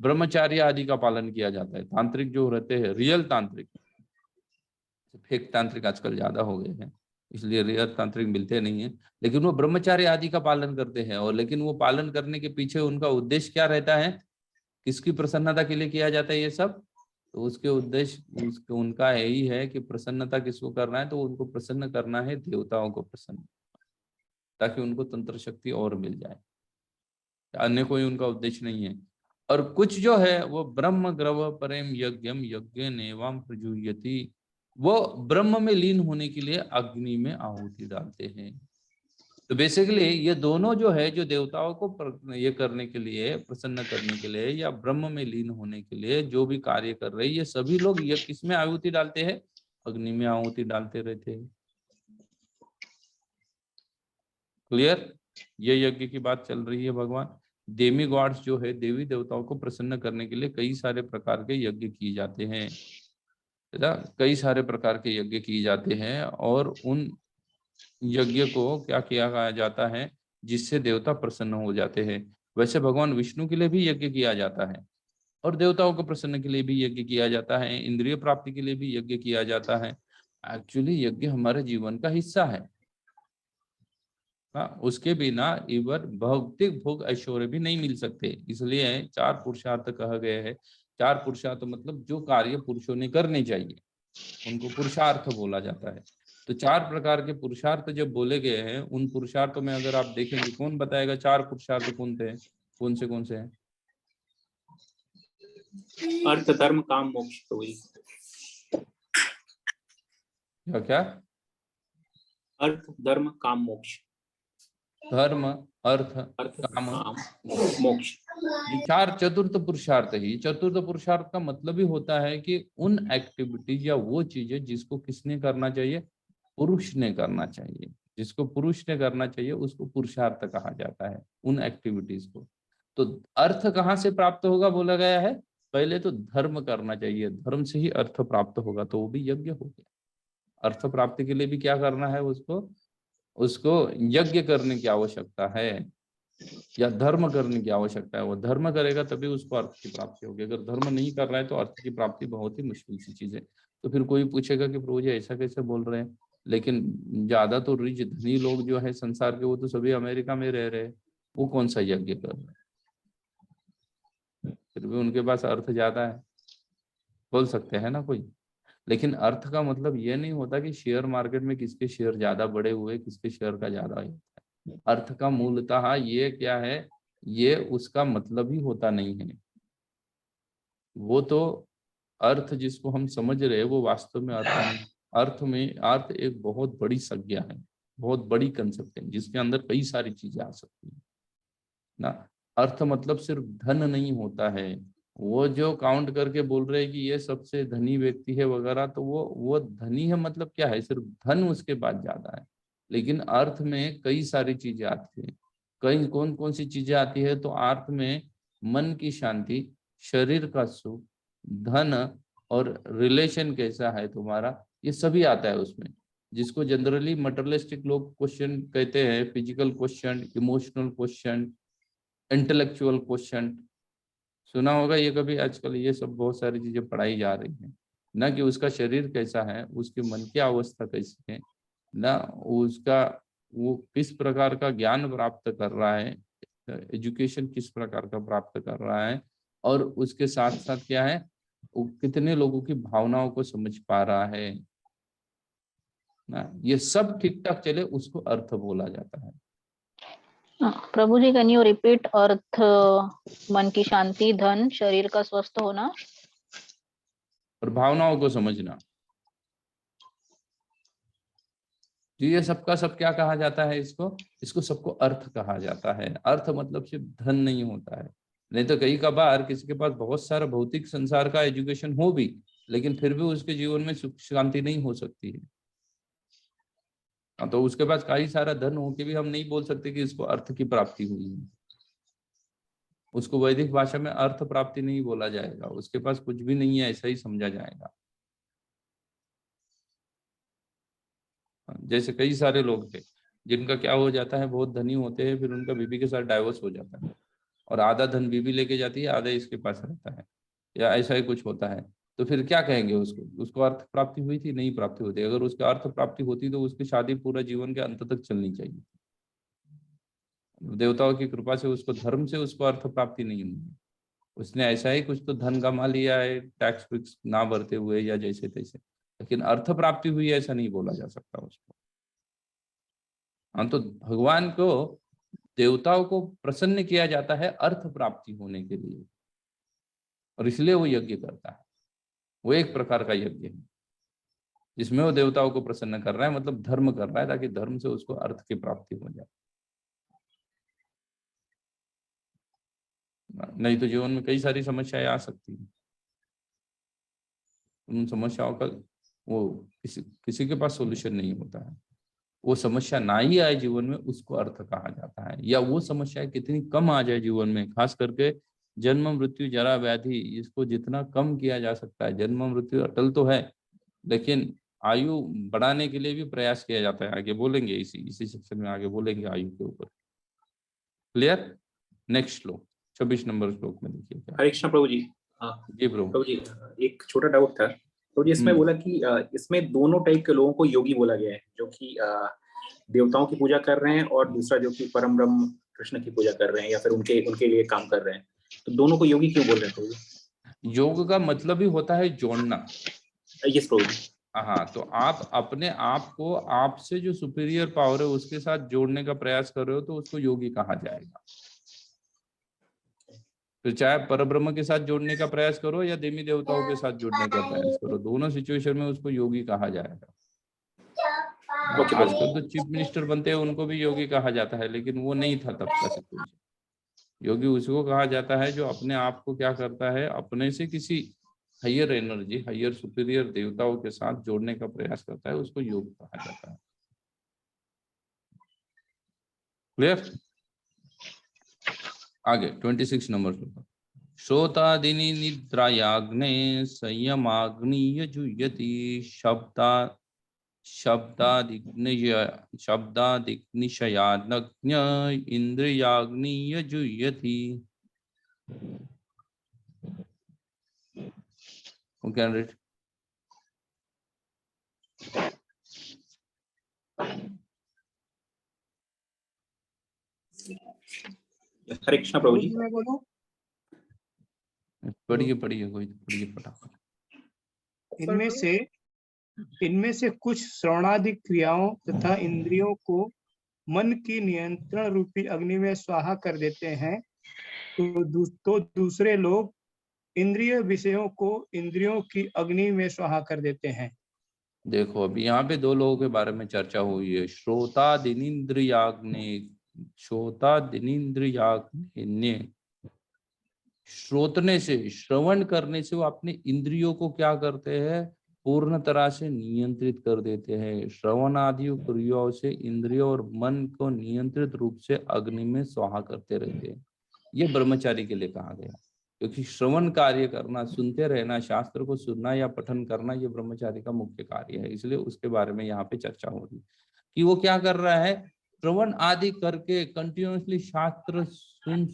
ब्रह्मचार्य आदि का पालन किया जाता है। तांत्रिक जो रहते हैं, रियल तांत्रिक, फेक तांत्रिक आजकल ज्यादा हो गए हैं, इसलिए रियल तांत्रिक मिलते नहीं है, लेकिन वो ब्रह्मचार्य आदि का पालन करते हैं। और लेकिन वो पालन करने के पीछे उनका उद्देश्य क्या रहता है? किसकी प्रसन्नता के लिए किया जाता है ये सब? तो उसके उद्देश्य उनका यही है कि प्रसन्नता किसको करना है? तो उनको प्रसन्न करना है देवताओं को प्रसन्न, ताकि उनको तंत्र शक्ति और मिल जाए, अन्य कोई उनका उद्देश्य नहीं है। और कुछ जो है वो ब्रह्म ग्रव प्रेम यज्ञम यज्ञ नेवाम प्रजुयति, वो ब्रह्म में लीन होने के लिए अग्नि में आहुति डालते हैं। तो बेसिकली ये दोनों जो है, जो देवताओं को ये करने के लिए, प्रसन्न करने के लिए, या ब्रह्म में लीन होने के लिए जो भी कार्य कर रहे हैं, ये सभी लोग ये किस में आहुति डालते हैं? अग्नि में आहुति डालते रहते हैं। क्लियर? ये यज्ञ की बात चल रही है। भगवान डेमी गॉड्स जो है, देवी देवताओं को प्रसन्न करने के लिए कई सारे प्रकार के यज्ञ किए जाते हैं, कई सारे प्रकार के यज्ञ किए जाते हैं। और उन यज्ञ को क्या किया जाता है? जिससे देवता प्रसन्न हो जाते हैं। वैसे भगवान विष्णु के लिए भी यज्ञ किया जाता है, और देवताओं को प्रसन्न के लिए भी यज्ञ किया जाता है, इंद्रिय प्राप्ति के लिए भी यज्ञ किया जाता है। एक्चुअली यज्ञ हमारे जीवन का हिस्सा है। हाँ, उसके बिना इवन भौतिक भोग ऐश्वर्य भी नहीं मिल सकते। इसलिए 4 पुरुषार्थ कहा गया है। 4 पुरुषार्थ मतलब जो कार्य पुरुषों ने करने चाहिए, उनको पुरुषार्थ बोला जाता है। तो 4 प्रकार के पुरुषार्थ जब बोले गए हैं, उन पुरुषार्थों में अगर आप देखेंगे, कौन बताएगा 4 पुरुषार्थ कौन थे, कौन से हैं? अर्थ धर्म काम मोक्ष। तो वही क्या? अर्थ धर्म काम मोक्ष। धर्म, अर्थ, काम, मोक्ष। ये 4 चतुर्थ पुरुषार्थ ही। चतुर्थ पुरुषार्थ का मतलब ही होता है कि उन एक्टिविटीज या वो चीजें जिसको किसने करना चाहिए? पुरुष ने करना चाहिए। जिसको पुरुष ने करना चाहिए उसको पुरुषार्थ कहा जाता है, उन एक्टिविटीज को। तो अर्थ कहाँ से प्राप्त होगा बोला गया है? पहले तो धर्म करना चाहिए, धर्म से ही अर्थ प्राप्त होगा, तो वो भी यज्ञ हो गया। अर्थ प्राप्ति के लिए भी क्या करना है? उसको यज्ञ करने की आवश्यकता है, या धर्म करने की आवश्यकता है। वो धर्म करेगा तभी उसको अर्थ की प्राप्ति होगी। अगर धर्म नहीं कर रहा है तो अर्थ की प्राप्ति बहुत ही मुश्किल सी चीज है। तो फिर कोई पूछेगा कि प्रभु जी ऐसा कैसे बोल रहे हैं? लेकिन ज्यादा तो रिच धनी लोग जो है संसार के, वो तो सभी अमेरिका में रह रहे हैं, वो कौन सा यज्ञ कर रहे हैं? फिर भी उनके पास अर्थ ज्यादा है, बोल सकते हैं ना कोई। लेकिन अर्थ का मतलब ये नहीं होता कि शेयर मार्केट में किसके शेयर ज्यादा बढ़े हुए, किसके शेयर का ज्यादा है। अर्थ का मूलतः ये क्या है? ये उसका मतलब ही होता नहीं है। वो तो अर्थ जिसको हम समझ रहे हैं वो वास्तव में अर्थ नहीं। अर्थ एक बहुत बड़ी संज्ञा है, बहुत बड़ी कंसेप्ट है, जिसके अंदर कई सारी चीजें आ सकती है ना। अर्थ मतलब सिर्फ धन नहीं होता है। वो जो काउंट करके बोल रहे हैं कि ये सबसे धनी व्यक्ति है वगैरह, तो वो धनी है मतलब क्या है? सिर्फ धन उसके पास ज्यादा है। लेकिन अर्थ में कई सारी चीजें आती है। कई कौन कौन सी चीजें आती है? तो अर्थ में मन की शांति, शरीर का सुख, धन, और रिलेशन कैसा है तुम्हारा, ये सभी आता है उसमें। जिसको जनरली मटेरियलिस्टिक लोग क्वेश्चन कहते हैं, physical question, emotional question, intellectual question. सुना होगा ये कभी? आजकल ये सब बहुत सारी चीजें पढ़ाई जा रही हैं ना, कि उसका शरीर कैसा है, उसके मन की अवस्था कैसी है ना, उसका वो किस प्रकार का ज्ञान प्राप्त कर रहा है, एजुकेशन किस प्रकार का प्राप्त कर रहा है, और उसके साथ साथ क्या है, वो कितने लोगों की भावनाओं को समझ पा रहा है ना, ये सब ठीक ठाक चले उसको अर्थ बोला जाता है। प्रभु जी, कैन यू रिपीट? अर्थ मन की शांति, धन शरीर का स्वस्थ होना और भावनाओं को समझना। तो ये सबका सब क्या कहा जाता है, इसको सबको अर्थ कहा जाता है। अर्थ मतलब सिर्फ धन नहीं होता है, नहीं तो कई कबार किसी के पास बहुत सारा भौतिक संसार का एजुकेशन हो भी, लेकिन फिर भी उसके जीवन में सुख शांति नहीं हो सकती है। तो उसके पास कई सारा धन हो के भी हम नहीं बोल सकते कि इसको अर्थ की प्राप्ति हुई है। उसको वैदिक भाषा में अर्थ प्राप्ति नहीं बोला जाएगा, उसके पास कुछ भी नहीं है ऐसा ही समझा जाएगा। जैसे कई सारे लोग थे जिनका क्या हो जाता है, बहुत धनी होते हैं, फिर उनका बीवी के साथ डाइवोर्स हो जाता है और आधा धन बीवी लेके जाती है, आधा इसके पास रहता है, या ऐसा ही कुछ होता है। तो फिर क्या कहेंगे, उसको अर्थ प्राप्ति हुई थी? नहीं प्राप्ति होती। अगर उसका अर्थ प्राप्ति होती तो उसकी शादी पूरा जीवन के अंत तक चलनी चाहिए। देवताओं की कृपा से उसको धर्म से उसको अर्थ प्राप्ति नहीं हुई, उसने ऐसा ही कुछ तो धन कमा लिया है टैक्स फिक्स ना भरते हुए या जैसे तैसे, लेकिन अर्थ प्राप्ति हुई ऐसा नहीं बोला जा सकता उसको। हाँ, तो भगवान को, देवताओं को प्रसन्न किया जाता है अर्थ प्राप्ति होने के लिए, और इसलिए वो यज्ञ करता है। वो एक प्रकार का यज्ञ है जिसमें वो देवताओं को प्रसन्न कर रहा है, मतलब धर्म कर रहा है, ताकि धर्म से उसको अर्थ की प्राप्ति हो जाए। नहीं तो जीवन में कई सारी समस्याएं आ सकती हैं, उन समस्याओं का वो किसी के पास सॉल्यूशन नहीं होता है। वो समस्या ना ही आए जीवन में उसको अर्थ कहा जाता है, या वो समस्याएं कितनी कम आ जाए जीवन में, खास करके जन्म मृत्यु जरा व्याधि, इसको जितना कम किया जा सकता है। जन्म मृत्यु अटल तो है, लेकिन आयु बढ़ाने के लिए भी प्रयास किया जाता है। आगे बोलेंगे, इसी सेक्शन में आगे बोलेंगे आयु के ऊपर। क्लियर? नेक्स्ट श्लोक 26 नंबर श्लोक में देखिए क्या। हरे कृष्ण प्रभु जी। हाँ जी प्रभु। प्रभु जी, एक छोटा डाउट था प्रभु जी। इसमें बोला कि इसमें दोनों टाइप के लोगों को योगी बोला गया है, जो कि देवताओं की पूजा कर रहे हैं और दूसरा जो कि परम ब्रह्म कृष्ण की पूजा कर रहे हैं या फिर उनके लिए काम कर रहे हैं। तो दोनों को योगी क्यों बोल रहे हैं प्रभु जी? योग का मतलब ही होता है जोड़ना। यस प्रभु जी। हाँ, तो आप अपने आप को आपसे जो सुपीरियर पावर है उसके साथ जोड़ने का प्रयास कर रहे हो तो उसको योगी कहा जाएगा। तो चाहे परब्रह्म के साथ जोड़ने का प्रयास करो या देवी देवताओं के साथ जोड़ने का प्रयास करो, दोनों सिचुएशन में उसको योगी कहा जाएगा। आजकल तो चीफ मिनिस्टर बनते हैं उनको भी योगी कहा जाता है, लेकिन वो नहीं था तब का सिचुएशन। योगी उसको कहा जाता है जो अपने आप को क्या करता है, अपने से किसी हायर एनर्जी, हायर सुपीरियर देवताओं के साथ जोड़ने का प्रयास करता है, उसको योग कहा जाता है। क्लियर? आगे 26 नंबर श्लोक। श्रोतादिनी निद्रायाग्ने संयमाग्निय जुह्यति शब्दादिग्निशयानज्ञ इंद्रियाग्निय जुह्यति। Who can read? हरे कृष्ण प्रभु जी। पढ़िए कोई पढ़िए फटाफट। इनमें से कुछ श्रवणादि क्रियाओं तथा इंद्रियों को मन की नियंत्रण रूपी अग्नि में स्वाहा कर देते हैं, तो दूसरे लोग इंद्रिय विषयों को इंद्रियों की अग्नि में स्वाहा कर देते हैं। देखो अभी यहाँ पे दो लोगों के बारे में चर्चा हुई है। श्रोतादिनीन्द्रियाग्नि, श्रोतने से, श्रवण करने से वो अपने इंद्रियों को क्या करते हैं, पूर्ण तरह से नियंत्रित कर देते हैं। श्रवण आदि क्रियाओं से इंद्रियों और मन को नियंत्रित रूप से अग्नि में स्वाहा करते रहते हैं। ये ब्रह्मचारी के लिए कहा गया, क्योंकि श्रवण कार्य करना, सुनते रहना, शास्त्र को सुनना या पठन करना, ये ब्रह्मचारी का मुख्य कार्य है। इसलिए उसके बारे में यहाँ पे चर्चा हो रही कि वो क्या कर रहा है, श्रवण आदि करके कंटिन्यूअसली शास्त्र सुन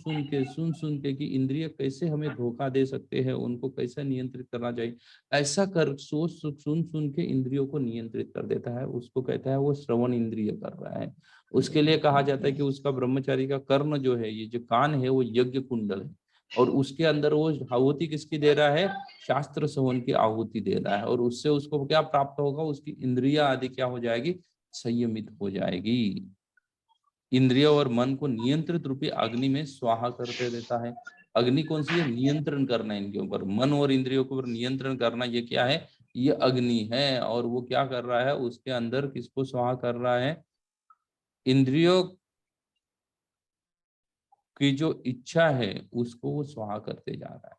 के कि इंद्रिय कैसे हमें धोखा दे सकते हैं, उनको कैसे नियंत्रित करना चाहिए, ऐसा कर सुन के इंद्रियों को नियंत्रित कर देता है, उसको कहता है वो श्रवण इंद्रिय कर रहा है। उसके लिए कहा जाता है कि उसका ब्रह्मचारी का कर्ण जो है, ये जो कान है वो यज्ञ कुंडल है, और उसके अंदर वो आहुति किसकी दे रहा है, शास्त्र श्रवण की आहुति दे रहा है, और उससे उसको क्या प्राप्त होगा, उसकी इंद्रिया आदि क्या हो जाएगी, संयमित हो जाएगी। इंद्रियों और मन को नियंत्रित रूपी अग्नि में स्वाहा करते देता है। अग्नि कौन सी है, नियंत्रण करना इनके ऊपर, मन और इंद्रियों के ऊपर नियंत्रण करना, ये क्या है, ये अग्नि है। और वो क्या कर रहा है, उसके अंदर किसको स्वाहा कर रहा है, इंद्रियों की जो इच्छा है उसको वो स्वाहा करते जा रहा है।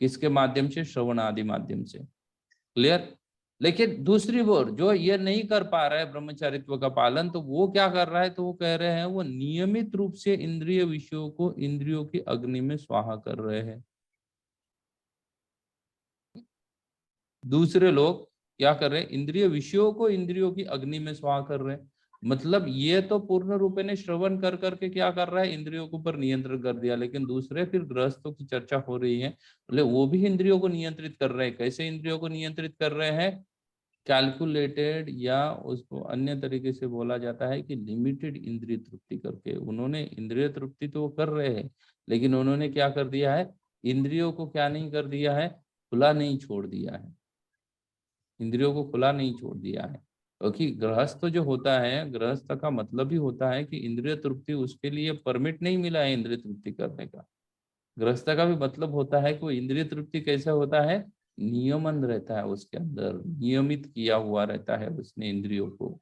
किसके माध्यम से, श्रवण आदि माध्यम से। क्लियर। लेकिन दूसरी ओर जो ये नहीं कर पा रहा है ब्रह्मचारित्व का पालन, तो वो क्या कर रहा है, तो वो कह रहे हैं वो नियमित रूप से इंद्रिय विषयों को इंद्रियों की अग्नि में स्वाहा कर रहे हैं। दूसरे लोग क्या कर रहे हैं, इंद्रिय विषयों को इंद्रियों की अग्नि में स्वाहा कर रहे हैं। मतलब ये तो पूर्ण रूप ने श्रवण कर करके क्या कर रहा है, इंद्रियों के ऊपर नियंत्रण कर दिया। लेकिन दूसरे फिर गृहस्थों की चर्चा हो रही है, बोले वो भी इंद्रियों को नियंत्रित कर रहे हैं। कैसे इंद्रियों को नियंत्रित कर रहे हैं, कैलकुलेटेड, या उसको अन्य तरीके से बोला जाता है कि लिमिटेड इंद्रिय तृप्ति करके। उन्होंने इंद्रिय तृप्ति तो कर रहे हैं, लेकिन उन्होंने क्या कर दिया है, इंद्रियों को क्या नहीं कर दिया है, खुला नहीं छोड़ दिया है, इंद्रियों को खुला नहीं छोड़ दिया है। क्योंकि गृहस्थ जो होता है, गृहस्थ का मतलब ही होता है कि इंद्रिय तृप्ति, उसके लिए परमिट नहीं मिला है इंद्रिय तृप्ति करने का। गृहस्थ का भी मतलब होता है कि वो इंद्रिय तृप्ति कैसा होता है, नियमन रहता है, उसके अंदर नियमित किया हुआ रहता है उसने इंद्रियों को।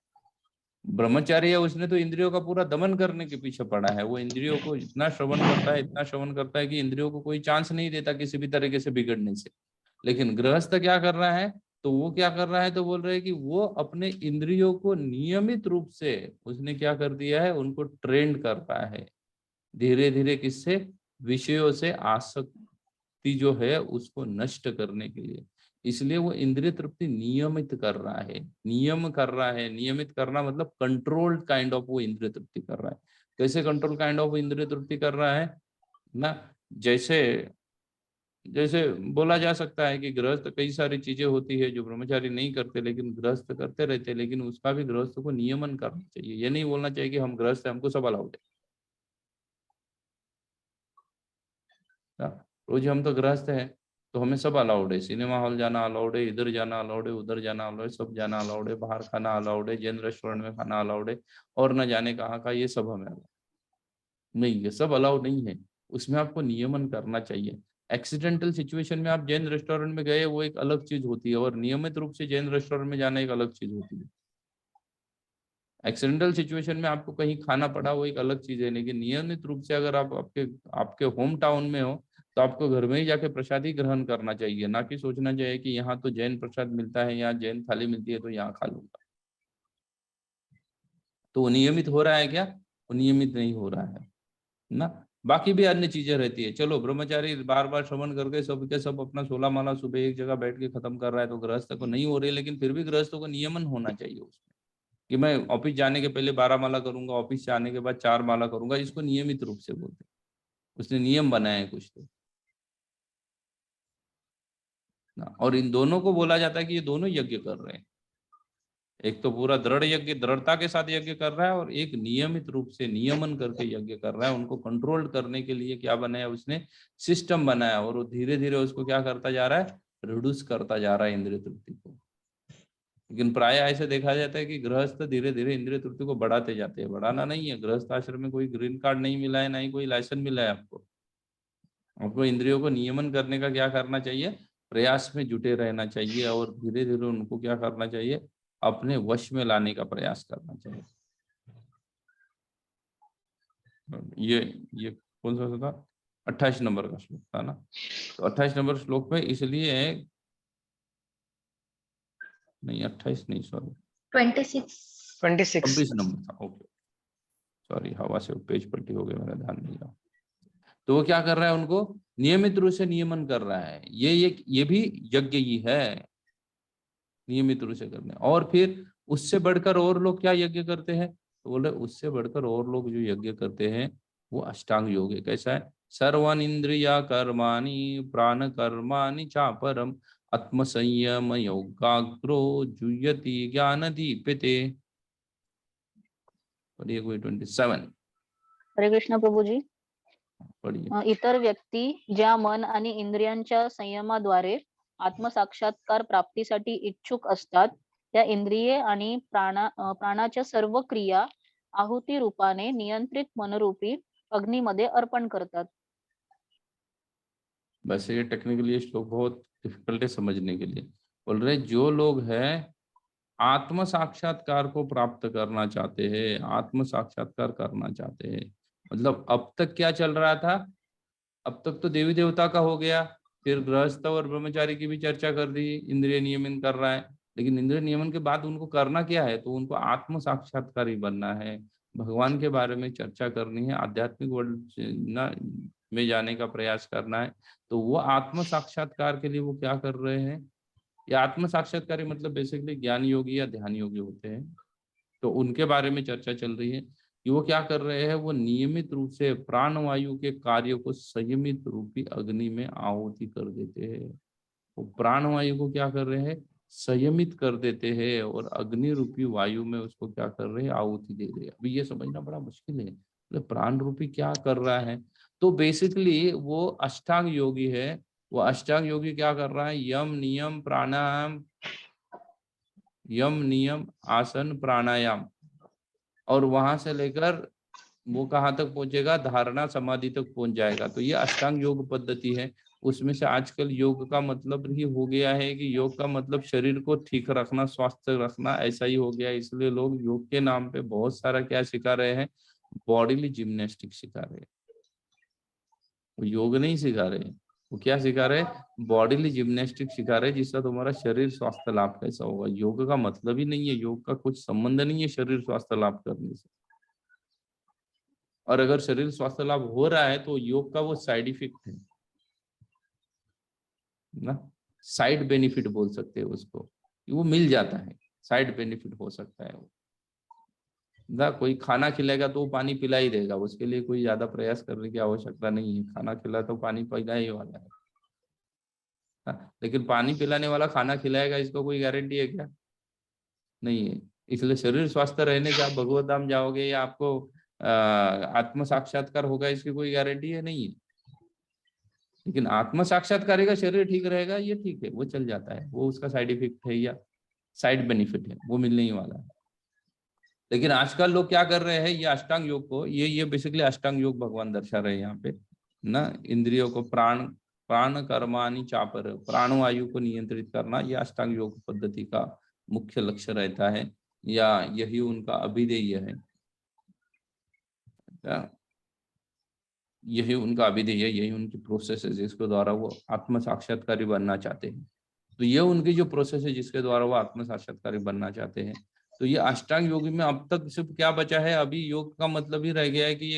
ब्रह्मचारी है, उसने तो इंद्रियों का पूरा दमन करने के पीछे पड़ा है। वो इंद्रियों को इतना श्रवण करता है, इतना श्रवण करता है कि इंद्रियों को कोई चांस नहीं देता किसी भी तरीके से बिगड़ने से। लेकिन गृहस्थ क्या कर रहा है, तो वो क्या कर रहा है, तो बोल रहे हैं कि वो अपने इंद्रियों को नियमित रूप से उसने क्या कर दिया है, उनको ट्रेंड कर रहा है धीरे धीरे। किससे, विषयों से आसक्ति जो है उसको नष्ट करने के लिए। इसलिए वो इंद्रिय तृप्ति नियमित कर रहा है, नियम कर रहा है। नियमित करना मतलब कंट्रोल्ड काइंड ऑफ वो इंद्रिय तृप्ति कर रहा है। कैसे कंट्रोल काइंड ऑफ इंद्रिय तृप्ति कर रहा है ना, जैसे जैसे बोला जा सकता है कि गृहस्थ कई सारी चीजें होती है जो ब्रह्मचारी नहीं करते, लेकिन गृहस्थ करते रहते, लेकिन उसका भी गृहस्थ को नियमन करना चाहिए। ये नहीं बोलना चाहिए कि हम गृहस्थ हैं, हमको सब अलाउड है। रोज हम तो गृहस्थ हैं तो हमें सब अलाउड है, सिनेमा हॉल जाना अलाउड है, इधर जाना अलाउड है, उधर जाना अलाउड है, सब जाना अलाउड है, बाहर खाना अलाउड है, जैन रेस्टोरेंट में खाना अलाउड है, और न जाने कहाँ का, ये सब हमें नहीं, ये सब अलाउड नहीं है। उसमें आपको नियमन करना चाहिए। एक्सीडेंटल सिचुएशन में आप जैन रेस्टोरेंट में गए, वो एक अलग चीज होती है, और नियमित रूप से जैन रेस्टोरेंट में जाना एक अलग चीज होती है। एक्सीडेंटल सिचुएशन में आपको कहीं खाना पड़ा, वो एक अलग चीज है, लेकिन नियमित रूप से अगर आप आपके होम टाउन में हो, तो आपको घर में ही जाके प्रसादी ग्रहण करना चाहिए, ना कि सोचना चाहिए कि यहाँ तो जैन प्रसाद मिलता है, यहाँ जैन थाली मिलती है तो यहाँ खा लूंगा। तो वो नियमित हो रहा है क्या, वो नियमित नहीं हो रहा है ना। बाकी भी अन्य चीजें रहती है। चलो ब्रह्मचारी बार बार श्रवण करके सब के सब अपना 16 माला सुबह एक जगह बैठ के खत्म कर रहा है, तो गृहस्थ को नहीं हो रही, लेकिन फिर भी गृहस्थों को नियमन होना चाहिए उसमें, कि मैं ऑफिस जाने के पहले 12 माला करूंगा, ऑफिस से आने के बाद 4 माला करूंगा। इसको नियमित रूप से बोलते हैं, उसने नियम बनाए हैं कुछ तो ना। और इन दोनों को बोला जाता है कि ये दोनों यज्ञ कर रहे हैं। एक तो पूरा दृढ़ यज्ञ, दृढ़ता के साथ यज्ञ कर रहा है, और एक नियमित रूप से नियमन करके यज्ञ कर रहा है। उनको कंट्रोल करने के लिए क्या बनाया उसने, सिस्टम बनाया, और वो धीरे धीरे उसको क्या करता जा रहा है, रिड्यूस करता जा रहा है इंद्रिय तृप्ति को। लेकिन प्राय ऐसे देखा जाता है कि गृहस्थ धीरे धीरे इंद्रिय तृप्ति को बढ़ाते जाते हैं। बढ़ाना नहीं है, गृहस्थ आश्रम में कोई ग्रीन कार्ड नहीं मिला है, ना ही कोई लाइसेंस मिला है आपको। आपको इंद्रियों को नियमन करने का क्या करना चाहिए, प्रयास में जुटे रहना चाहिए, और धीरे धीरे उनको क्या करना चाहिए, अपने वश में लाने का प्रयास करना चाहिए। ये कौन सा था, 28 नंबर का श्लोक था ना। तो 28 नंबर श्लोक में इसलिए नहीं, 28 नहीं, सॉरी 26 नंबर था। ओके सॉरी, हवा से पेज पलटी हो गया, मेरा ध्यान नहीं रहा। तो वो क्या कर रहा है, उनको नियमित रूप से नियमन कर रहा है। ये भी यज्ञ ही है, नियमित रूप से करने। और फिर उससे बढ़कर और लोग क्या यज्ञ करते हैं, तो बोले उससे बढ़कर और लोग जो यज्ञ करते हैं वो अष्टांग योग है। कैसा है? सर्वन इंद्रिया कर्माणि प्राण कर्माणि चापरम आत्म संयम योगाग्रो जुयति ज्ञान दीपिते। पढ़िए कोई 27 हरे कृष्ण प्रभूजी. पढ़िए। इतर व्यक्ती ज्या मन आणि इंद्रियांच्या संयमाद्वारे आत्मसाक्षात्कार प्राप्तीसाठी इच्छुक असतात, त्या इंद्रिये आणि प्राणाच्या सर्व क्रिया आहुती रूपाने नियंत्रित मनरूपी अग्निमध्ये अर्पण करतात. वैसे ये टेक्निकली ये श्लोक बहुत डिफिकल्ट है समझने के लिए। बोल रहे जो लोग हैं आत्म साक्षात्कार को प्राप्त करना चाहते हैं, आत्म साक्षात्कार करना चाहते हैं, मतलब अब तक क्या चल रहा था? अब तक तो देवी देवता का हो गया, फिर गृहस्थ और ब्रह्मचारी की भी चर्चा कर दी, इंद्रिय नियमन कर रहा है, लेकिन इंद्रिय नियमन के बाद उनको करना क्या है? तो उनको आत्म साक्षात्कारी बनना है, भगवान के बारे में चर्चा करनी है, आध्यात्मिक वर्ल्ड में जाने का प्रयास करना है। तो वो आत्म साक्षात्कार के लिए वो क्या कर रहे हैं? ये आत्म साक्षात्कारी मतलब बेसिकली ज्ञान योगी या ध्यान योगी होते हैं, तो उनके बारे में चर्चा चल रही है कि वो क्या कर रहे हैं? वो नियमित रूप से प्राणवायु के कार्य को संयमित रूपी अग्नि में आहुति कर देते हैं। वो प्राणवायु को क्या कर रहे हैं? संयमित कर देते हैं और अग्नि रूपी वायु में उसको क्या कर रहे हैं? आहुति दे रहे हैं। अभी ये समझना बड़ा मुश्किल है, मतलब प्राण रूपी क्या कर रहा है? तो बेसिकली वो अष्टांग योगी है। वो अष्टांग योगी क्या कर रहा है? यम नियम प्राणायाम, यम नियम आसन प्राणायाम, और वहां से लेकर वो कहाँ तक पहुंचेगा? धारणा समाधि तक पहुंच जाएगा। तो ये अष्टांग योग पद्धति है। उसमें से आजकल योग का मतलब ही हो गया है कि योग का मतलब शरीर को ठीक रखना, स्वस्थ रखना, ऐसा ही हो गया। इसलिए लोग योग के नाम पे बहुत सारा क्या सिखा रहे हैं? बॉडीली जिम्नास्टिक सिखा रहे हैं। वो योग नहीं सिखा रहे, वो क्या सिखा रहे? बॉडीली जिम्नास्टिक सिखा रहे, जिससे तुम्हारा शरीर स्वास्थ्य लाभ कैसा होगा। योग का मतलब ही नहीं है, योग का कुछ संबंध नहीं है शरीर स्वास्थ्य लाभ करने से। और अगर शरीर स्वास्थ्य लाभ हो रहा है तो योग का वो साइड इफेक्ट है ना, साइड बेनिफिट बोल सकते हैं उसको, वो मिल जाता है, साइड बेनिफिट हो सकता है वो ना। कोई खाना खिलाएगा तो वो पानी पिला ही देगा, उसके लिए कोई ज्यादा प्रयास करने की आवश्यकता नहीं है। खाना खिला तो पानी पिला ही वाला है ना? लेकिन पानी पिलाने वाला खाना खिलाएगा, इसको कोई गारंटी है क्या? नहीं है। इसलिए शरीर स्वस्थ रहने से आप भगवत धाम जाओगे या आपको आत्म साक्षात्कार होगा, इसकी कोई गारंटी है? नहीं है। लेकिन आत्म साक्षात्कार का शरीर ठीक रहेगा, ये ठीक है, वो चल जाता है, वो उसका साइड इफेक्ट है या साइड बेनिफिट है, वो मिलने ही वाला है। लेकिन आजकल लोग क्या कर रहे हैं? ये अष्टांग योग को, ये बेसिकली अष्टांग योग भगवान दर्शा रहे हैं यहाँ पे ना। इंद्रियों को प्राण कर्माणि चापर, प्राणवायु को नियंत्रित करना, ये अष्टांग योग पद्धति का मुख्य लक्ष्य रहता है, या यही उनका अभिधेय है, यही उनका अभिधेय, यही उनकी प्रोसेस है जिसके द्वारा वो आत्म साक्षात्कारी बनना चाहते हैं। तो ये उनकी जो प्रोसेस है जिसके द्वारा वो आत्म साक्षात्कारी बनना चाहते हैं। तो ये अष्टांग योगी में अब तक सिर्फ क्या बचा है? अभी योग का मतलब ही रह गया है कि ये